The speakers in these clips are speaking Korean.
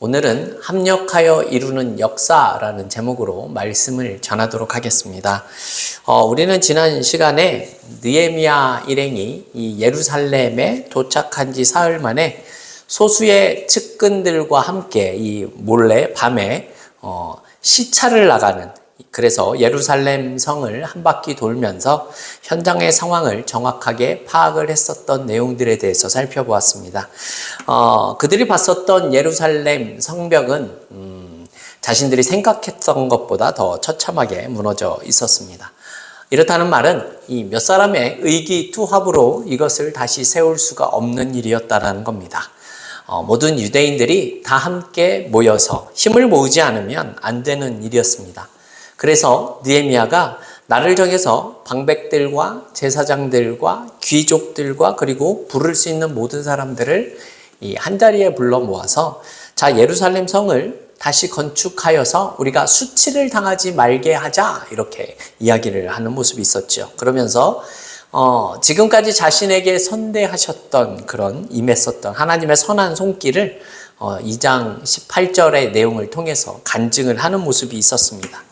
오늘은 합력하여 이루는 역사라는 제목으로 말씀을 전하도록 하겠습니다. 우리는 지난 시간에 느헤미야 일행이 이 예루살렘에 도착한 지 사흘 만에 소수의 측근들과 함께 이 몰래 밤에 시차를 나가는, 그래서 예루살렘 성을 한 바퀴 돌면서 현장의 상황을 정확하게 파악을 했었던 내용들에 대해서 살펴보았습니다. 그들이 봤었던 예루살렘 성벽은 자신들이 생각했던 것보다 더 처참하게 무너져 있었습니다. 이렇다는 말은 이 몇 사람의 의기투합으로 이것을 다시 세울 수가 없는 일이었다는 겁니다. 모든 유대인들이 다 함께 모여서 힘을 모으지 않으면 안 되는 일이었습니다. 그래서 느헤미야가 날을 정해서 방백들과 제사장들과 귀족들과 그리고 부를 수 있는 모든 사람들을 이 한자리에 불러 모아서 자, 예루살렘 성을 다시 건축하여서 우리가 수치를 당하지 말게 하자, 이렇게 이야기를 하는 모습이 있었죠. 그러면서 지금까지 자신에게 선대하셨던 그런 임했었던 하나님의 선한 손길을 2장 18절의 내용을 통해서 간증을 하는 모습이 있었습니다.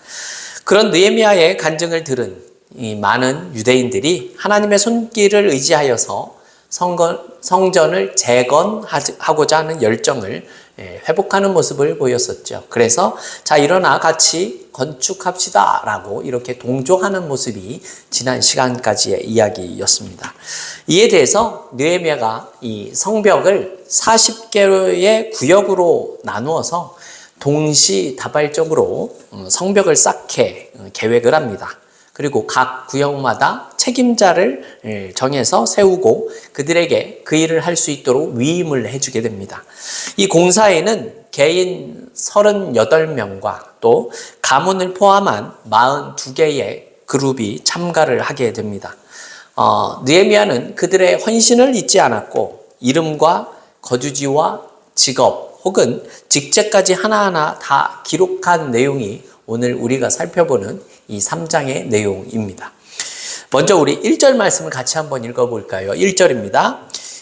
그런 느헤미야의 간증을 들은 이 많은 유대인들이 하나님의 손길을 의지하여서 성전을 재건하고자 하는 열정을 회복하는 모습을 보였었죠. 그래서 자, 일어나 같이 건축합시다 라고 이렇게 동조하는 모습이 지난 시간까지의 이야기였습니다. 이에 대해서 느헤미야가 이 성벽을 40개의 구역으로 나누어서 동시다발적으로 성벽을 쌓게 계획을 합니다. 그리고 각 구역마다 책임자를 정해서 세우고 그들에게 그 일을 할 수 있도록 위임을 해주게 됩니다. 이 공사에는 개인 38명과 또 가문을 포함한 42개의 그룹이 참가를 하게 됩니다. 느헤미야는 그들의 헌신을 잊지 않았고 이름과 거주지와 직업 혹은 직책까지 하나하나 다 기록한 내용이 오늘 우리가 살펴보는 이 3장의 내용입니다. 먼저 우리 1절 말씀을 같이 한번 읽어볼까요? 1절입니다.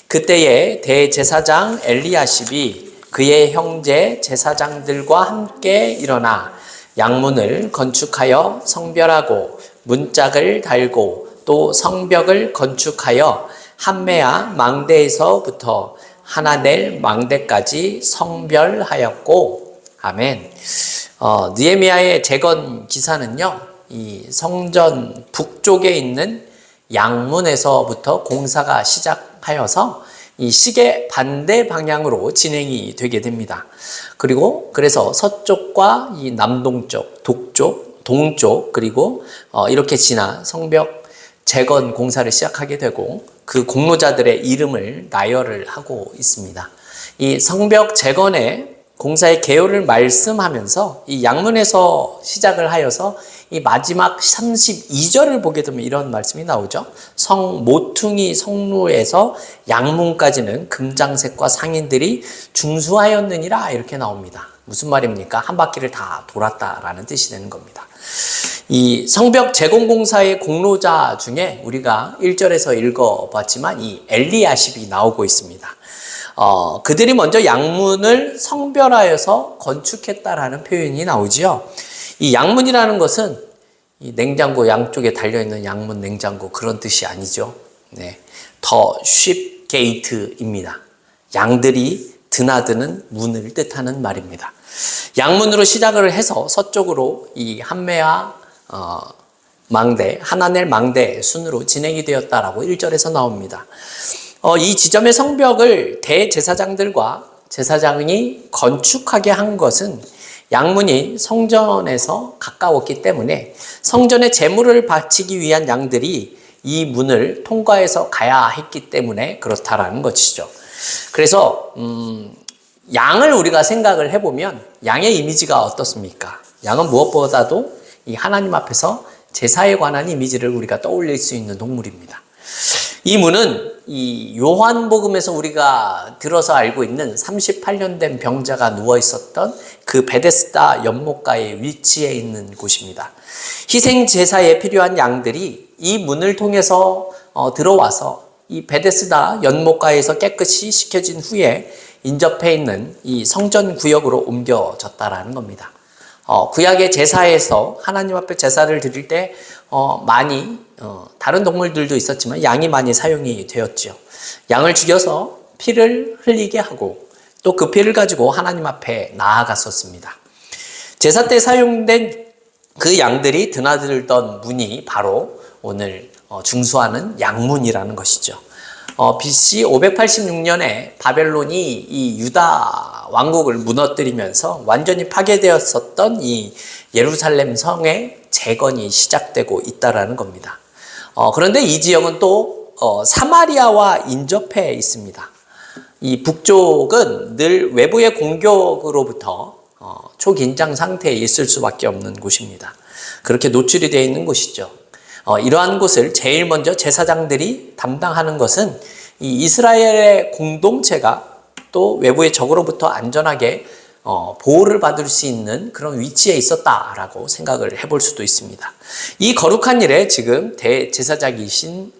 그때에 대제사장 엘리야십이 그의 형제 제사장들과 함께 일어나 양문을 건축하여 성별하고 문짝을 달고 또 성벽을 건축하여 함메야 망대에서부터 하나넬 망대까지 성별하였고, 아멘. 느헤미야의 재건 기사는요, 이 성전 북쪽에 있는 양문에서부터 공사가 시작하여서 이 시계 반대 방향으로 진행이 되게 됩니다. 그리고 그래서 서쪽과 이 남동쪽, 동쪽, 그리고 이렇게 지나 성벽 재건 공사를 시작하게 되고 그 공로자들의 이름을 나열을 하고 있습니다. 이 성벽 재건의 공사의 개요를 말씀하면서 이 양문에서 시작을 하여서 이 마지막 32절을 보게 되면 이런 말씀이 나오죠. 모퉁이 성루에서 양문까지는 금장색과 상인들이 중수하였느니라, 이렇게 나옵니다. 무슨 말입니까? 한 바퀴를 다 돌았다라는 뜻이 되는 겁니다. 이 성벽 재건공사의 공로자 중에 우리가 1절에서 읽어봤지만 이 엘리야십이 나오고 있습니다. 그들이 먼저 양문을 성별하여서 건축했다라는 표현이 나오지요. 이 양문이라는 것은 이 냉장고 양쪽에 달려있는 양문 냉장고 그런 뜻이 아니죠. 네, 더 쉽 게이트입니다. 양들이 드나드는 문을 뜻하는 말입니다. 양문으로 시작을 해서 서쪽으로 이 함메야 망대, 하나넬 망대 순으로 진행이 되었다라고 1절에서 나옵니다. 이 지점의 성벽을 대제사장들과 제사장이 건축하게 한 것은 양문이 성전에서 가까웠기 때문에 성전에 제물을 바치기 위한 양들이 이 문을 통과해서 가야 했기 때문에 그렇다라는 것이죠. 그래서 양을 우리가 생각을 해보면 양의 이미지가 어떻습니까? 양은 무엇보다도 이 하나님 앞에서 제사에 관한 이미지를 우리가 떠올릴 수 있는 동물입니다. 이 문은 이 요한복음에서 우리가 들어서 알고 있는 38년 된 병자가 누워 있었던 그 베데스다 연못가에 위치해 있는 곳입니다. 희생 제사에 필요한 양들이 이 문을 통해서 들어와서 이 베데스다 연못가에서 깨끗이 씻겨진 후에 인접해 있는 이 성전 구역으로 옮겨졌다라는 겁니다. 구약의 제사에서 하나님 앞에 제사를 드릴 때 많이 다른 동물들도 있었지만 양이 많이 사용이 되었죠. 양을 죽여서 피를 흘리게 하고 또 그 피를 가지고 하나님 앞에 나아갔었습니다. 제사 때 사용된 그 양들이 드나들던 문이 바로 오늘 중수하는 양문이라는 것이죠. BC 586년에 바벨론이 이 유다 왕국을 무너뜨리면서 완전히 파괴되었었던 이 예루살렘 성의 재건이 시작되고 있다라는 겁니다. 그런데 이 지역은 또 사마리아와 인접해 있습니다. 이 북쪽은 늘 외부의 공격으로부터 초긴장 상태에 있을 수밖에 없는 곳입니다. 그렇게 노출이 되어 있는 곳이죠. 이러한 곳을 제일 먼저 제사장들이 담당하는 것은 이 이스라엘의 공동체가 또 외부의 적으로부터 안전하게 보호를 받을 수 있는 그런 위치에 있었다라고 생각을 해볼 수도 있습니다. 이 거룩한 일에 지금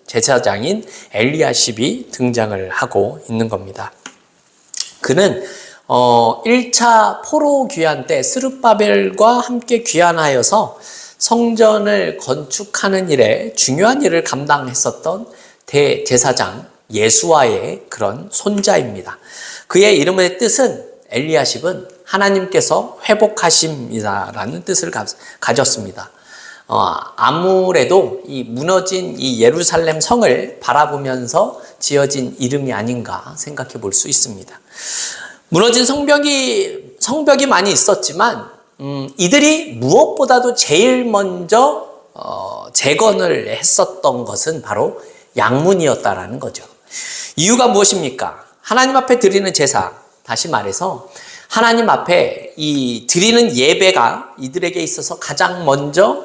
제사장인 엘리야십이 등장을 하고 있는 겁니다. 그는 1차 포로 귀환 때 스룹바벨과 함께 귀환하여서 성전을 건축하는 일에 중요한 일을 감당했었던 대제사장 예수와의 그런 손자입니다. 그의 이름의 뜻은 엘리야십은 하나님께서 회복하심이라는 뜻을 가졌습니다. 아무래도 이 무너진 이 예루살렘 성을 바라보면서 지어진 이름이 아닌가 생각해 볼 수 있습니다. 무너진 성벽이 많이 있었지만 이들이 무엇보다도 제일 먼저 재건을 했었던 것은 바로 양문이었다라는 거죠. 이유가 무엇입니까? 하나님 앞에 드리는 제사, 다시 말해서 하나님 앞에 이 드리는 예배가 이들에게 있어서 가장 먼저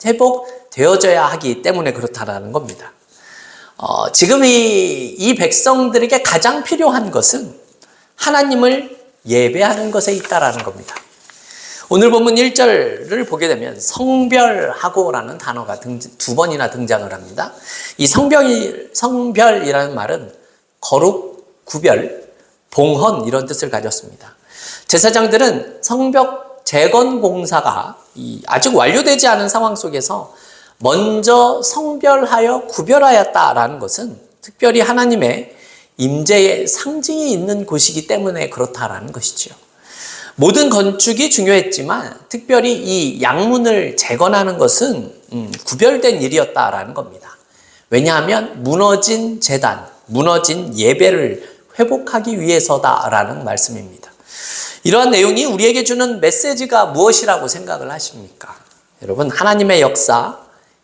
회복되어져야 하기 때문에 그렇다라는 겁니다. 지금 이 백성들에게 가장 필요한 것은 하나님을 예배하는 것에 있다라는 겁니다. 오늘 본문 1절을 보게 되면 성별하고라는 단어가 두 번이나 등장을 합니다. 이 성별이라는 말은 거룩, 구별, 봉헌 이런 뜻을 가졌습니다. 제사장들은 성벽 재건 공사가 아직 완료되지 않은 상황 속에서 먼저 성별하여 구별하였다라는 것은 특별히 하나님의 임재의 상징이 있는 곳이기 때문에 그렇다라는 것이죠. 모든 건축이 중요했지만 특별히 이 양문을 재건하는 것은 구별된 일이었다라는 겁니다. 왜냐하면 무너진 제단, 무너진 예배를 회복하기 위해서다라는 말씀입니다. 이러한 내용이 우리에게 주는 메시지가 무엇이라고 생각을 하십니까? 여러분, 하나님의 역사,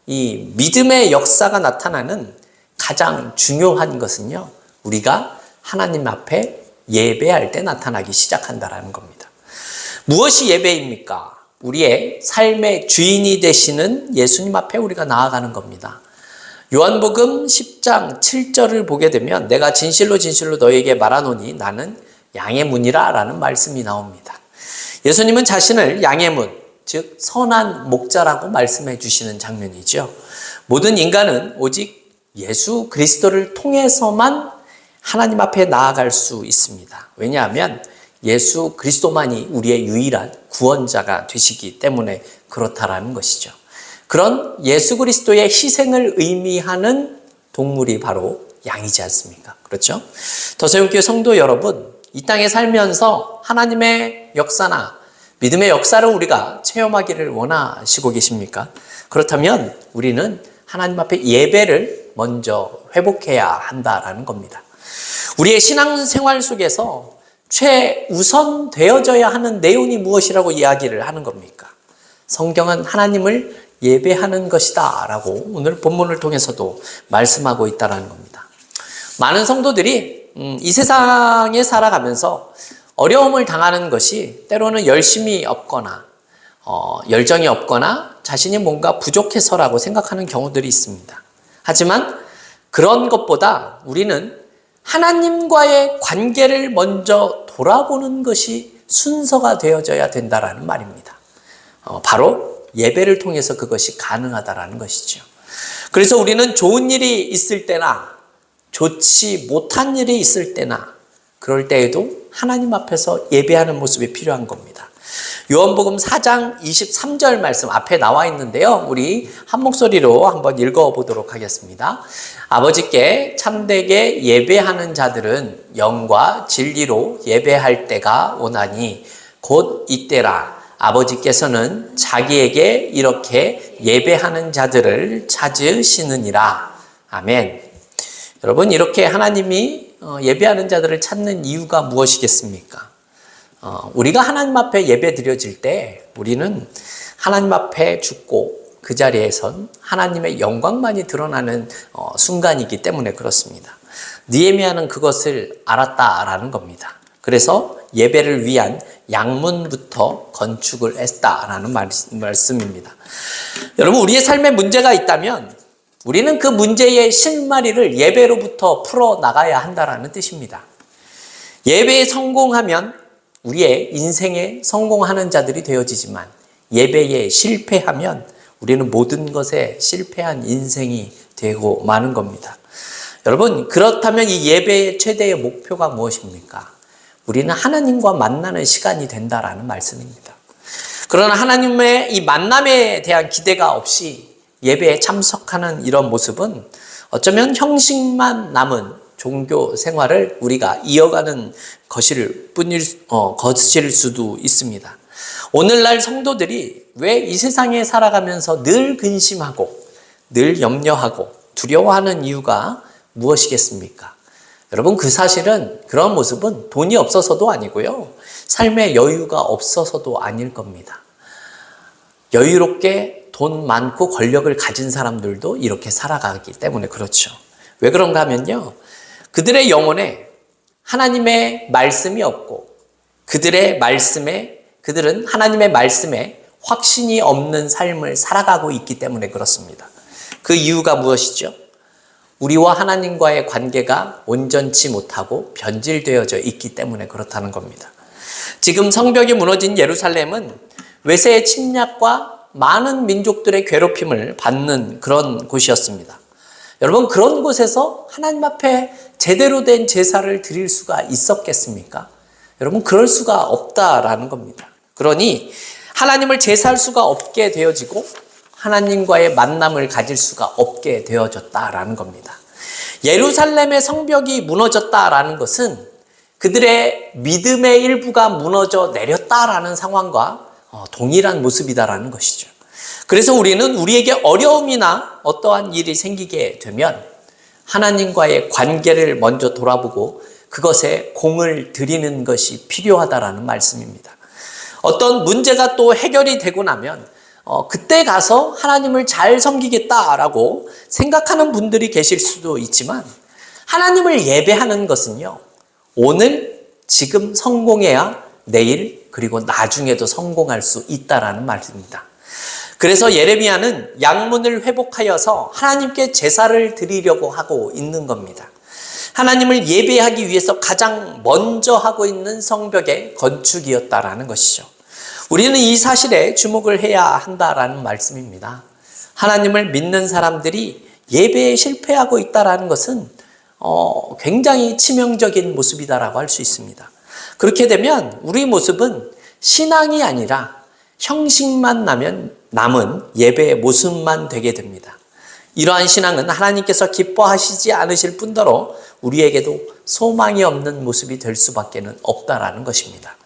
이 믿음의 역사가 나타나는 가장 중요한 것은요, 우리가 하나님 앞에 예배할 때 나타나기 시작한다라는 겁니다. 무엇이 예배입니까? 우리의 삶의 주인이 되시는 예수님 앞에 우리가 나아가는 겁니다. 요한복음 10장 7절을 보게 되면 내가 진실로 진실로 너에게 말하노니 나는 양의 문이라 라는 말씀이 나옵니다. 예수님은 자신을 양의 문, 즉 선한 목자라고 말씀해 주시는 장면이죠. 모든 인간은 오직 예수 그리스도를 통해서만 하나님 앞에 나아갈 수 있습니다. 왜냐하면 예수 그리스도만이 우리의 유일한 구원자가 되시기 때문에 그렇다라는 것이죠. 그런 예수 그리스도의 희생을 의미하는 동물이 바로 양이지 않습니까? 그렇죠? 더세움교회 성도 여러분, 이 땅에 살면서 하나님의 역사나 믿음의 역사를 우리가 체험하기를 원하시고 계십니까? 그렇다면 우리는 하나님 앞에 예배를 먼저 회복해야 한다라는 겁니다. 우리의 신앙생활 속에서 최우선 되어져야 하는 내용이 무엇이라고 이야기를 하는 겁니까? 성경은 하나님을 예배하는 것이다 라고 오늘 본문을 통해서도 말씀하고 있다는 겁니다. 많은 성도들이 이 세상에 살아가면서 어려움을 당하는 것이 때로는 열심이 없거나 열정이 없거나 자신이 뭔가 부족해서라고 생각하는 경우들이 있습니다. 하지만 그런 것보다 우리는 하나님과의 관계를 먼저 돌아보는 것이 순서가 되어져야 된다라는 말입니다. 바로 예배를 통해서 그것이 가능하다라는 것이죠. 그래서 우리는 좋은 일이 있을 때나 좋지 못한 일이 있을 때나 그럴 때에도 하나님 앞에서 예배하는 모습이 필요한 겁니다. 요한복음 4장 23절 말씀 앞에 나와 있는데요. 우리 한 목소리로 한번 읽어보도록 하겠습니다. 아버지께 참되게 예배하는 자들은 영과 진리로 예배할 때가 오나니 곧 이때라. 아버지께서는 자기에게 이렇게 예배하는 자들을 찾으시느니라. 아멘. 여러분, 이렇게 하나님이 예배하는 자들을 찾는 이유가 무엇이겠습니까? 우리가 하나님 앞에 예배 드려질 때 우리는 하나님 앞에 죽고 그 자리에선 하나님의 영광만이 드러나는 순간이기 때문에 그렇습니다. 느헤미야는 그것을 알았다라는 겁니다. 그래서 예배를 위한 양문부터 건축을 했다라는 말씀입니다. 여러분, 우리의 삶에 문제가 있다면 우리는 그 문제의 실마리를 예배로부터 풀어나가야 한다는 뜻입니다. 예배에 성공하면 우리의 인생에 성공하는 자들이 되어지지만 예배에 실패하면 우리는 모든 것에 실패한 인생이 되고 마는 겁니다. 여러분, 그렇다면 이 예배의 최대의 목표가 무엇입니까? 우리는 하나님과 만나는 시간이 된다라는 말씀입니다. 그러나 하나님의 이 만남에 대한 기대가 없이 예배에 참석하는 이런 모습은 어쩌면 형식만 남은 종교 생활을 우리가 이어가는 것일 수도 있습니다. 오늘날 성도들이 왜 이 세상에 살아가면서 늘 근심하고 늘 염려하고 두려워하는 이유가 무엇이겠습니까? 여러분, 그 사실은 그런 모습은 돈이 없어서도 아니고요. 삶의 여유가 없어서도 아닐 겁니다. 여유롭게 돈 많고 권력을 가진 사람들도 이렇게 살아가기 때문에 그렇죠. 왜 그런가 하면요. 그들의 영혼에 하나님의 말씀이 없고 그들은 하나님의 말씀에 확신이 없는 삶을 살아가고 있기 때문에 그렇습니다. 그 이유가 무엇이죠? 우리와 하나님과의 관계가 온전치 못하고 변질되어져 있기 때문에 그렇다는 겁니다. 지금 성벽이 무너진 예루살렘은 외세의 침략과 많은 민족들의 괴롭힘을 받는 그런 곳이었습니다. 여러분, 그런 곳에서 하나님 앞에 제대로 된 제사를 드릴 수가 있었겠습니까? 여러분, 그럴 수가 없다라는 겁니다. 그러니 하나님을 제사할 수가 없게 되어지고 하나님과의 만남을 가질 수가 없게 되어졌다라는 겁니다. 예루살렘의 성벽이 무너졌다라는 것은 그들의 믿음의 일부가 무너져 내렸다라는 상황과 동일한 모습이다라는 것이죠. 그래서 우리는 우리에게 어려움이나 어떠한 일이 생기게 되면 하나님과의 관계를 먼저 돌아보고 그것에 공을 들이는 것이 필요하다라는 말씀입니다. 어떤 문제가 또 해결이 되고 나면 그때 가서 하나님을 잘 섬기겠다라고 생각하는 분들이 계실 수도 있지만 하나님을 예배하는 것은요, 오늘 지금 성공해야 내일 그리고 나중에도 성공할 수 있다라는 말입니다. 그래서 예레미야는 양문을 회복하여서 하나님께 제사를 드리려고 하고 있는 겁니다. 하나님을 예배하기 위해서 가장 먼저 하고 있는 성벽의 건축이었다라는 것이죠. 우리는 이 사실에 주목을 해야 한다라는 말씀입니다. 하나님을 믿는 사람들이 예배에 실패하고 있다라는 것은 굉장히 치명적인 모습이다라고 할 수 있습니다. 그렇게 되면 우리 모습은 신앙이 아니라 형식만 남은 예배의 모습만 되게 됩니다. 이러한 신앙은 하나님께서 기뻐하시지 않으실 뿐더러 우리에게도 소망이 없는 모습이 될 수밖에 없다라는 것입니다.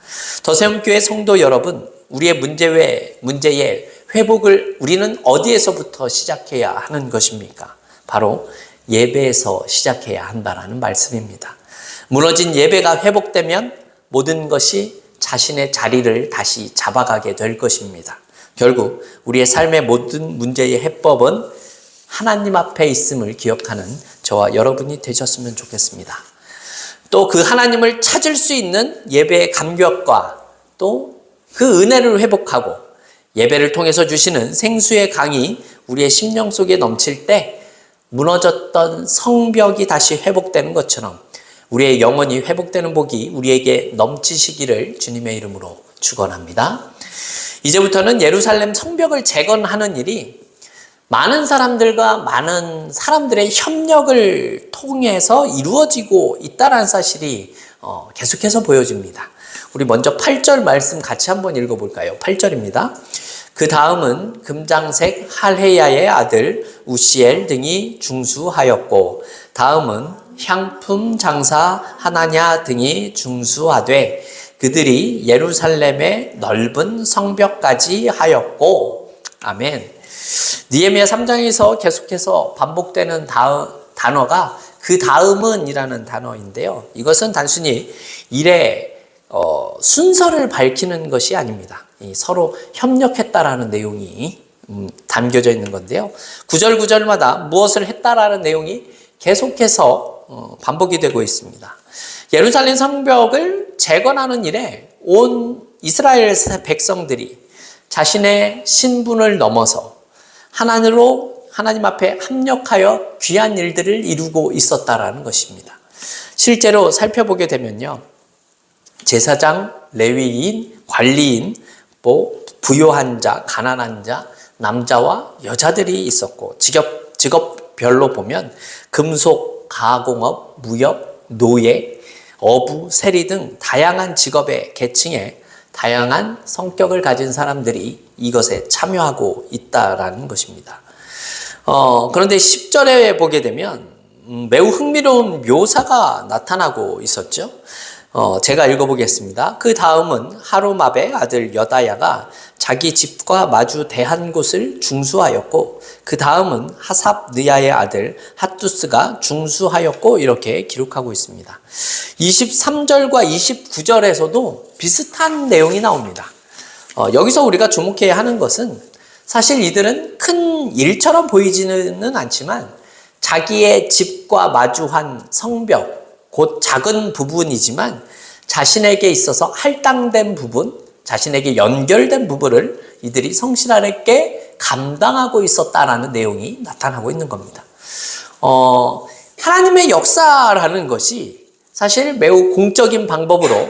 더세움교회 성도 여러분, 우리의 문제의 회복을 우리는 어디에서부터 시작해야 하는 것입니까? 바로 예배에서 시작해야 한다라는 말씀입니다. 무너진 예배가 회복되면 모든 것이 자신의 자리를 다시 잡아가게 될 것입니다. 결국 우리의 삶의 모든 문제의 해법은 하나님 앞에 있음을 기억하는 저와 여러분이 되셨으면 좋겠습니다. 또 그 하나님을 찾을 수 있는 예배의 감격과 또 그 은혜를 회복하고 예배를 통해서 주시는 생수의 강이 우리의 심령 속에 넘칠 때 무너졌던 성벽이 다시 회복되는 것처럼 우리의 영혼이 회복되는 복이 우리에게 넘치시기를 주님의 이름으로 축원합니다. 이제부터는 예루살렘 성벽을 재건하는 일이 많은 사람들과 많은 사람들의 협력을 통해서 이루어지고 있다는 사실이 계속해서 보여집니다. 우리 먼저 8절 말씀 같이 한번 읽어볼까요? 8절입니다. 그 다음은 금장색 할헤야의 아들 우시엘 등이 중수하였고, 다음은 향품 장사 하나냐 등이 중수하되, 그들이 예루살렘의 넓은 성벽까지 하였고. 아멘. 느헤미야 3장에서 계속해서 반복되는 단어가 그 다음은 이라는 단어인데요. 이것은 단순히 일의 순서를 밝히는 것이 아닙니다. 서로 협력했다라는 내용이 담겨져 있는 건데요. 구절마다 무엇을 했다라는 내용이 계속해서 반복이 되고 있습니다. 예루살렘 성벽을 재건하는 일에 온 이스라엘 백성들이 자신의 신분을 넘어서 하나님 앞에 합력하여 귀한 일들을 이루고 있었다라는 것입니다. 실제로 살펴보게 되면요, 제사장, 레위인, 관리인, 부요한 자, 가난한 자, 남자와 여자들이 있었고, 직업별로 보면 금속, 가공업, 무역, 노예, 어부, 세리 등 다양한 직업의 계층에 다양한 성격을 가진 사람들이 이것에 참여하고 있다라는 것입니다. 그런데 10절에 보게 되면 매우 흥미로운 묘사가 나타나고 있었죠. 제가 읽어보겠습니다. 그 다음은 하루마베 아들 여다야가 자기 집과 마주 대한 곳을 중수하였고, 그 다음은 하삽느야의 아들 핫두스가 중수하였고, 이렇게 기록하고 있습니다. 23절과 29절에서도 비슷한 내용이 나옵니다. 여기서 우리가 주목해야 하는 것은, 사실 이들은 큰 일처럼 보이지는 않지만 자기의 집과 마주한 성벽, 곧 작은 부분이지만 자신에게 있어서 할당된 부분, 자신에게 연결된 부분을 이들이 성실하게 감당하고 있었다라는 내용이 나타나고 있는 겁니다. 하나님의 역사라는 것이 사실 매우 공적인 방법으로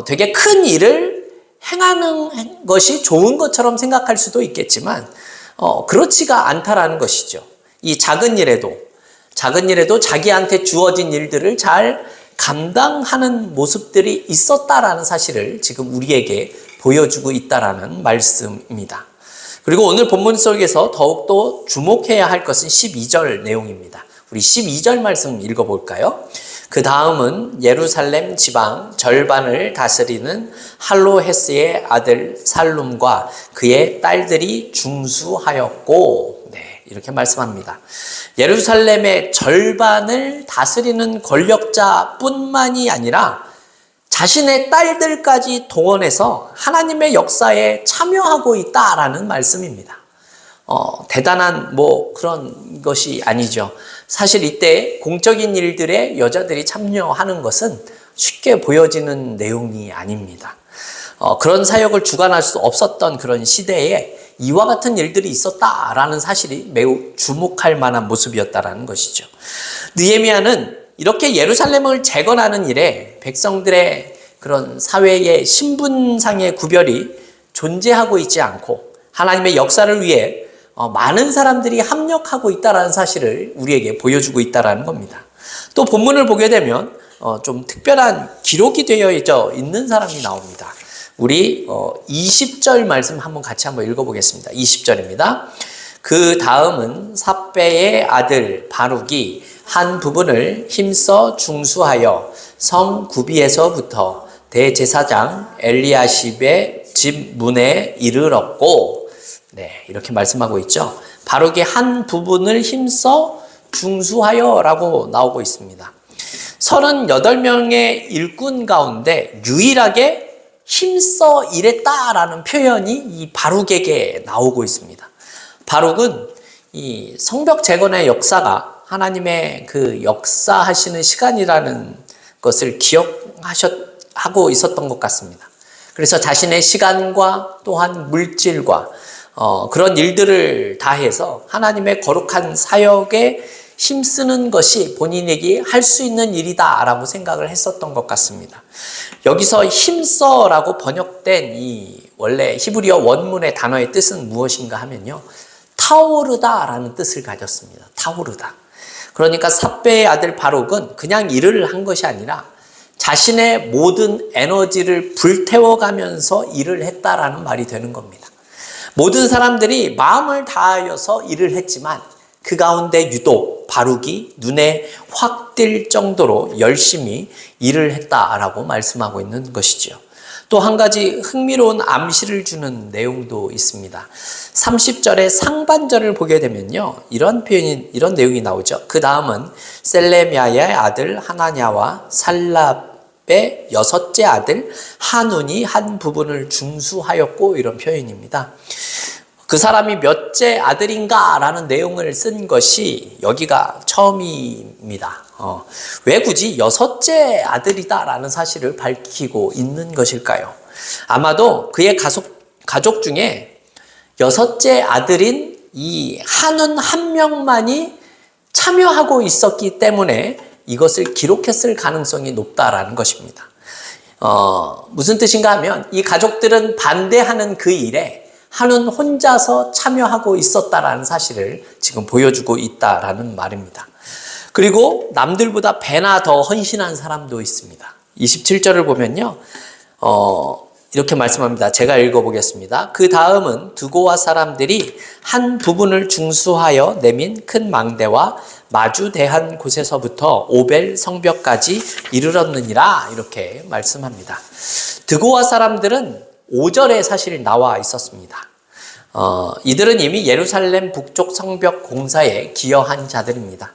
되게 큰 일을 행하는 것이 좋은 것처럼 생각할 수도 있겠지만 그렇지가 않다라는 것이죠. 이 작은 일에도 자기한테 주어진 일들을 잘 감당하는 모습들이 있었다라는 사실을 지금 우리에게 보여주고 있다라는 말씀입니다. 그리고 오늘 본문 속에서 더욱더 주목해야 할 것은 12절 내용입니다. 우리 12절 말씀 읽어볼까요? 그 다음은 예루살렘 지방 절반을 다스리는 할로헤스의 아들 살룸과 그의 딸들이 중수하였고, 이렇게 말씀합니다. 예루살렘의 절반을 다스리는 권력자뿐만이 아니라 자신의 딸들까지 동원해서 하나님의 역사에 참여하고 있다라는 말씀입니다. 대단한 그런 것이 아니죠. 사실 이때 공적인 일들에 여자들이 참여하는 것은 쉽게 보여지는 내용이 아닙니다. 그런 사역을 주관할 수 없었던 그런 시대에 이와 같은 일들이 있었다라는 사실이 매우 주목할 만한 모습이었다라는 것이죠. 느헤미야는 이렇게 예루살렘을 재건하는 일에 백성들의 그런 사회의 신분상의 구별이 존재하고 있지 않고 하나님의 역사를 위해 많은 사람들이 합력하고 있다라는 사실을 우리에게 보여주고 있다라는 겁니다. 또 본문을 보게 되면 좀 특별한 기록이 되어 있는 사람이 나옵니다. 우리 20절 말씀 같이 한번 읽어보겠습니다. 20절입니다. 그 다음은 삽배의 아들 바룩이 한 부분을 힘써 중수하여 성 구비에서부터 대제사장 엘리야십의 집 문에 이르렀고, 이렇게 말씀하고 있죠. 바룩이 한 부분을 힘써 중수하여 라고 나오고 있습니다. 38명의 일꾼 가운데 유일하게 힘써 일했다라는 표현이 이 바룩에게 나오고 있습니다. 바룩은 이 성벽 재건의 역사가 하나님의 그 역사하시는 시간이라는 것을 기억하고 있었던 것 같습니다. 그래서 자신의 시간과 또한 물질과 그런 일들을 다해서 하나님의 거룩한 사역에 힘쓰는 것이 본인에게 할 수 있는 일이다라고 생각을 했었던 것 같습니다. 여기서 힘써라고 번역된 이 원래 히브리어 원문의 단어의 뜻은 무엇인가 하면요, 타오르다라는 뜻을 가졌습니다. 타오르다. 그러니까 삽배의 아들 바룩은 그냥 일을 한 것이 아니라 자신의 모든 에너지를 불태워가면서 일을 했다라는 말이 되는 겁니다. 모든 사람들이 마음을 다하여서 일을 했지만 그 가운데 유독 바룩이 눈에 확 띌 정도로 열심히 일을 했다라고 말씀하고 있는 것이죠. 또 한 가지 흥미로운 암시를 주는 내용도 있습니다. 30절의 상반절을 보게 되면요, 이런 내용이 나오죠. 그 다음은 셀레미야의 아들 하나냐와 살랍의 여섯째 아들 하눈이 한 부분을 중수하였고, 이런 표현입니다. 그 사람이 몇째 아들인가 라는 내용을 쓴 것이 여기가 처음입니다. 왜 굳이 여섯째 아들이다 라는 사실을 밝히고 있는 것일까요? 아마도 그의 가족 중에 여섯째 아들인 이 한운 한 명만이 참여하고 있었기 때문에 이것을 기록했을 가능성이 높다라는 것입니다. 무슨 뜻인가 하면 이 가족들은 반대하는 그 일에 한운 혼자서 참여하고 있었다라는 사실을 지금 보여주고 있다라는 말입니다. 그리고 남들보다 배나 더 헌신한 사람도 있습니다. 27절을 보면요, 이렇게 말씀합니다. 제가 읽어보겠습니다. 그 다음은 드고와 사람들이 한 부분을 중수하여 내민 큰 망대와 마주 대한 곳에서부터 오벨 성벽까지 이르렀느니라, 이렇게 말씀합니다. 드고와 사람들은 5절에 사실 나와 있었습니다. 이들은 이미 예루살렘 북쪽 성벽 공사에 기여한 자들입니다.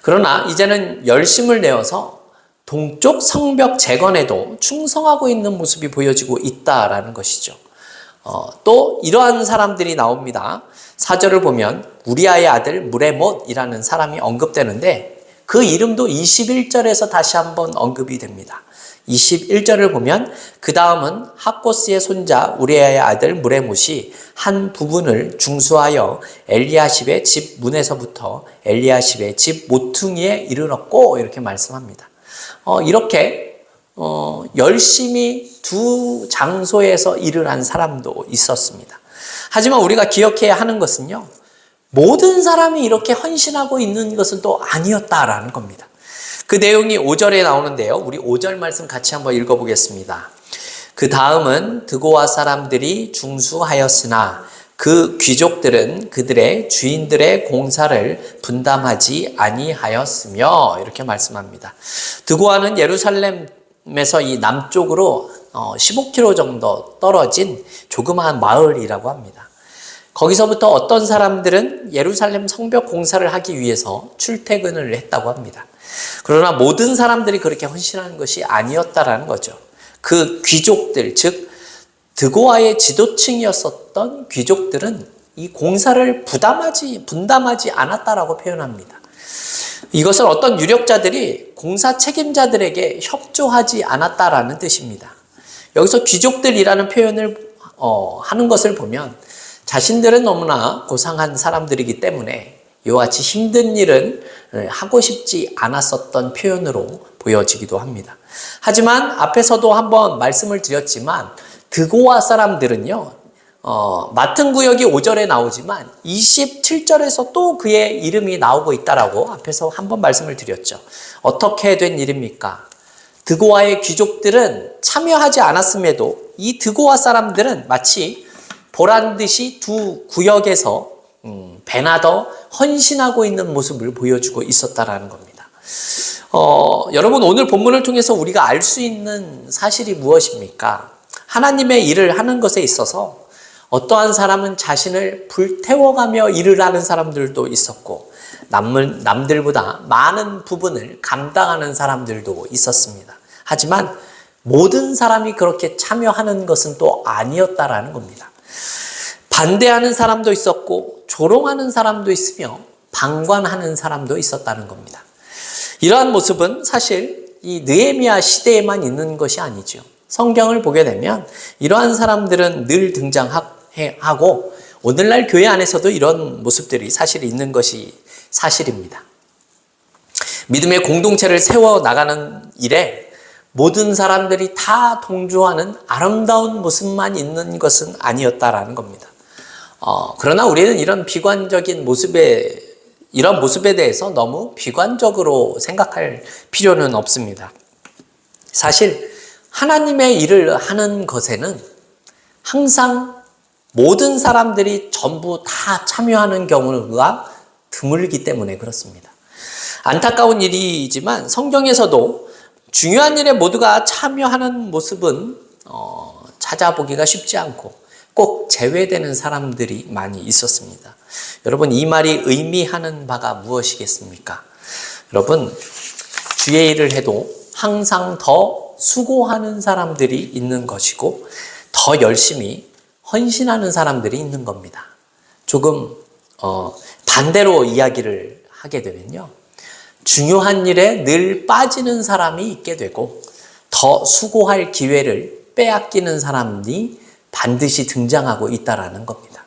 그러나 이제는 열심을 내어서 동쪽 성벽 재건에도 충성하고 있는 모습이 보여지고 있다라는 것이죠. 또 이러한 사람들이 나옵니다. 4절을 보면 우리아의 아들 무레못이라는 사람이 언급되는데 그 이름도 21절에서 다시 한번 언급이 됩니다. 21절을 보면 그 다음은 학고스의 손자 우리아의 아들 무레못이 한 부분을 중수하여 엘리야십의 집 문에서부터 엘리야십의 집 모퉁이에 이르렀고, 이렇게 말씀합니다. 이렇게 열심히 두 장소에서 일을 한 사람도 있었습니다. 하지만 우리가 기억해야 하는 것은요, 모든 사람이 이렇게 헌신하고 있는 것은 또 아니었다라는 겁니다. 그 내용이 5절에 나오는데요, 우리 5절 말씀 같이 한번 읽어보겠습니다. 그 다음은 드고와 사람들이 중수하였으나 그 귀족들은 그들의 주인들의 공사를 분담하지 아니하였으며, 이렇게 말씀합니다. 드고아는 예루살렘에서 이 남쪽으로 15km 정도 떨어진 조그마한 마을이라고 합니다. 거기서부터 어떤 사람들은 예루살렘 성벽 공사를 하기 위해서 출퇴근을 했다고 합니다. 그러나 모든 사람들이 그렇게 헌신하는 것이 아니었다라는 거죠. 그 귀족들, 즉 드고아의 지도층이었었던 귀족들은 이 공사를 분담하지 않았다라고 표현합니다. 이것은 어떤 유력자들이 공사 책임자들에게 협조하지 않았다라는 뜻입니다. 여기서 귀족들이라는 표현을 하는 것을 보면 자신들은 너무나 고상한 사람들이기 때문에 이와 같이 힘든 일은 하고 싶지 않았었던 표현으로 보여지기도 합니다. 하지만 앞에서도 한번 말씀을 드렸지만 드고아 사람들은요, 맡은 구역이 5절에 나오지만 27절에서 또 그의 이름이 나오고 있다라고 앞에서 한번 말씀을 드렸죠. 어떻게 된 일입니까? 드고아의 귀족들은 참여하지 않았음에도 이 드고아 사람들은 마치 보란 듯이 두 구역에서 배나 더 헌신하고 있는 모습을 보여주고 있었다라는 겁니다. 여러분, 오늘 본문을 통해서 우리가 알 수 있는 사실이 무엇입니까? 하나님의 일을 하는 것에 있어서 어떠한 사람은 자신을 불태워가며 일을 하는 사람들도 있었고 남들보다 많은 부분을 감당하는 사람들도 있었습니다. 하지만 모든 사람이 그렇게 참여하는 것은 또 아니었다라는 겁니다. 반대하는 사람도 있었고 조롱하는 사람도 있으며 방관하는 사람도 있었다는 겁니다. 이러한 모습은 사실 이 느헤미야 시대에만 있는 것이 아니죠. 성경을 보게 되면 이러한 사람들은 늘 등장하고 오늘날 교회 안에서도 이런 모습들이 사실 있는 것이 사실입니다. 믿음의 공동체를 세워나가는 일에 모든 사람들이 다 동조하는 아름다운 모습만 있는 것은 아니었다라는 겁니다. 그러나 우리는 이런 비관적인 이런 모습에 대해서 너무 비관적으로 생각할 필요는 없습니다. 사실 하나님의 일을 하는 것에는 항상 모든 사람들이 전부 다 참여하는 경우가 드물기 때문에 그렇습니다. 안타까운 일이지만 성경에서도 중요한 일에 모두가 참여하는 모습은 찾아보기가 쉽지 않고 꼭 제외되는 사람들이 많이 있었습니다. 여러분, 이 말이 의미하는 바가 무엇이겠습니까? 여러분, 주의 일을 해도 항상 더 수고하는 사람들이 있는 것이고 더 열심히 헌신하는 사람들이 있는 겁니다. 조금 반대로 이야기를 하게 되면요, 중요한 일에 늘 빠지는 사람이 있게 되고 더 수고할 기회를 빼앗기는 사람이 반드시 등장하고 있다라는 겁니다.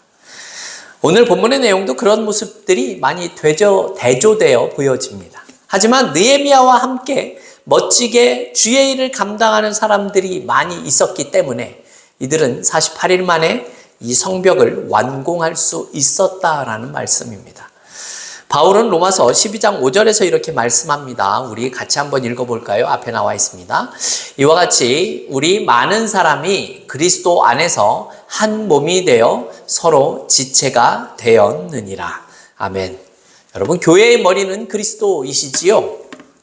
오늘 본문의 내용도 그런 모습들이 많이 대조되어 보여집니다. 하지만 느헤미야와 함께 멋지게 주의 일을 감당하는 사람들이 많이 있었기 때문에 이들은 48일 만에 이 성벽을 완공할 수 있었다라는 말씀입니다. 바울은 로마서 12장 5절에서 이렇게 말씀합니다. 우리 같이 한번 읽어볼까요? 앞에 나와 있습니다. 이와 같이 우리 많은 사람이 그리스도 안에서 한 몸이 되어 서로 지체가 되었느니라. 아멘. 여러분, 교회의 머리는 그리스도이시지요.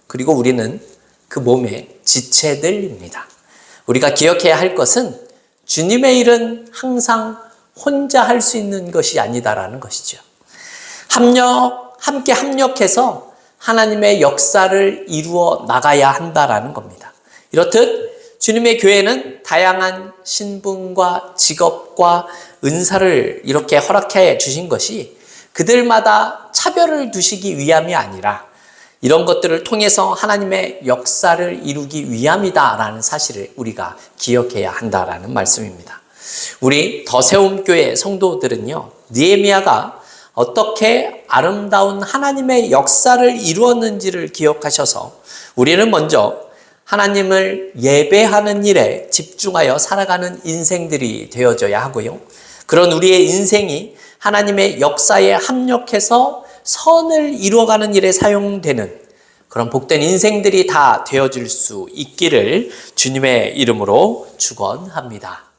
그리고 우리는 그 몸의 지체들입니다. 우리가 기억해야 할 것은 주님의 일은 항상 혼자 할 수 있는 것이 아니다라는 것이죠. 함께 합력해서 하나님의 역사를 이루어 나가야 한다라는 겁니다. 이렇듯 주님의 교회는 다양한 신분과 직업과 은사를 이렇게 허락해 주신 것이 그들마다 차별을 두시기 위함이 아니라 이런 것들을 통해서 하나님의 역사를 이루기 위함이다라는 사실을 우리가 기억해야 한다라는 말씀입니다. 우리 더세움교회 성도들은요, 느헤미야가 어떻게 아름다운 하나님의 역사를 이루었는지를 기억하셔서 우리는 먼저 하나님을 예배하는 일에 집중하여 살아가는 인생들이 되어져야 하고요. 그런 우리의 인생이 하나님의 역사에 합력해서 선을 이루어가는 일에 사용되는 그런 복된 인생들이 다 되어질 수 있기를 주님의 이름으로 축원합니다.